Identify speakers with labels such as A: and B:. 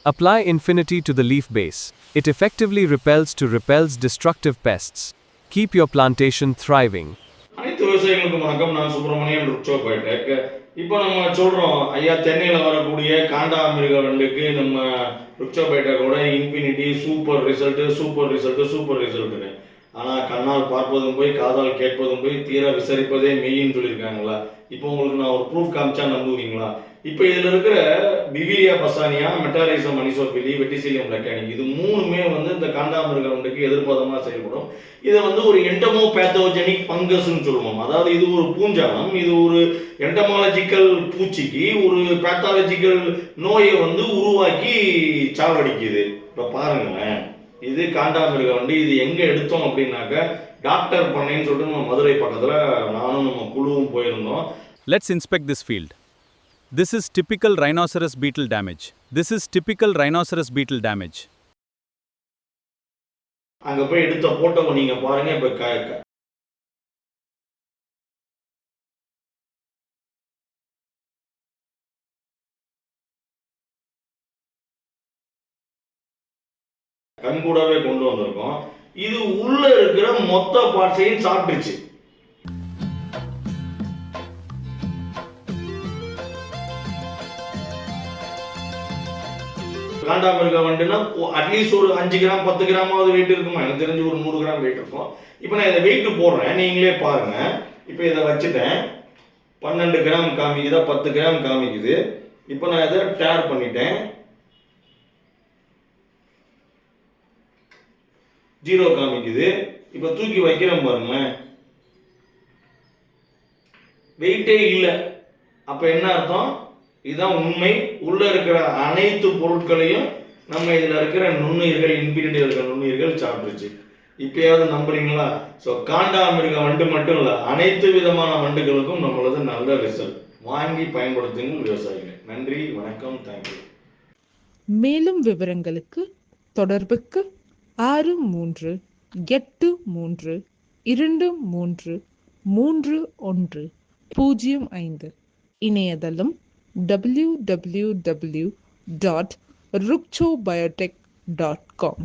A: Apply Infinity to the leaf base. It effectively repels destructive pests. Keep your plantation thriving.
B: அனைத்து விவசாயிகளுக்கும் வணக்கம். நான் Subramanian, ருக்சோ Biotech. இப்போ நம்ம சொல்கிறோம் ஐயா, தென்னையில் வரக்கூடிய காண்டாமிருக வண்டுக்கு நம்ம ருக்சோ பயோடெக்கோட இன்ஃபினிட்டி சூப்பர் ரிசல்ட்டுன்னு. ஆனால் கண்ணால் பார்ப்பதும் போய் காதால் கேட்பதும் போய் தீர விசாரிப்பதே மெய்ன்னு சொல்லியிருக்காங்களா? இப்போ உங்களுக்கு நான் ஒரு ப்ரூஃப் காமிச்சா நம்புவீங்களா? இப்போ இதில் இருக்கிற பிவிலியா பசானியா, மெட்டாரைசம் அனிசோபிலி, வெட்டிசிலியம் லெக்கானிக், இது மூணுமே இந்த காண்டாமிருக வண்டுக்கு எதிர்பாதமாக செயல்படும். இதை ஒரு என்டமோ பேத்தோஜெனிக் ஃபங்கஸ்ன்னு சொல்லுவோம். அதாவது இது ஒரு பூஞ்சானம், இது ஒரு என்டமாலஜிக்கல் பூச்சிக்கு ஒரு பேத்தாலஜிக்கல் நோயை உருவாக்கி சாவடிக்குது. இப்போ பாருங்களேன், இது காண்டாமிருக வண்டு. இது எங்கே எடுத்தோம் அப்படின்னாக்க டாக்டர் பண்ணைன்னு சொல்லிட்டு நம்ம மதுரை பக்கத்தில் நானும் நம்ம குழுவும் போயிருந்தோம்.
C: Let's inspect this field. This is typical rhinoceros beetle damage.
B: அங்க போய் எடுத்த போட்டோவை நீங்க பாருங்க. இப்ப கண் கூடவே கொண்டு வந்திருக்கோம். இது உள்ள இருக்கிற மொத்த பார்ட்ஸையும் சாப்பிட்டுருச்சு. காண்டாமிருக வண்டுனா அட்லீஸ்ட் ஒரு 5 கிராம் 10 கிராமாவது வெயிட் இருக்குமா? எனக்கு தெரிஞ்சு ஒரு 100 கிராம் வெயிட் இருக்கும். இப்போ நான் இதை வெயிட் போடுறேன், நீங்களே பாருங்க. இப்போ இதை வச்சுட்டேன், 12 கிராம் காமிக்குதா, 10 கிராம் காமிக்குது. இப்போ நான் இதை டேர் பண்ணிட்டேன், 0 காமிக்குது. இப்போ தூக்கி வைக்கிறேன் பாருங்களேன், வெயிட்டே இல்லை. அப்போ என்ன அர்த்தம்? இதுதான் உண்மை. உள்ள இருக்கிற அனைத்து பொருட்களையும் நம்ம இதில் இருக்கிற நுண்ணுயிர்கள், இன்ஃபினிட்டியில் இருக்கிற நுண்ணுயிர்கள் சாப்பிட்டுருச்சு. இப்பயாவது நம்புறீங்களா? ஸோ காண்டாமிருக வண்டு மட்டும் இல்லை, அனைத்து விதமான வண்டுகளுக்கும் நம்மளது நல்ல ரிசல்ட். வாங்கி பயன்படுத்துங்கள் விவசாயிகள். நன்றி, வணக்கம், தேங்க்யூ.
D: மேலும் விவரங்களுக்கு தொடர்புக்கு 6383233105. இணையதளம் www.rucchobiotech.com.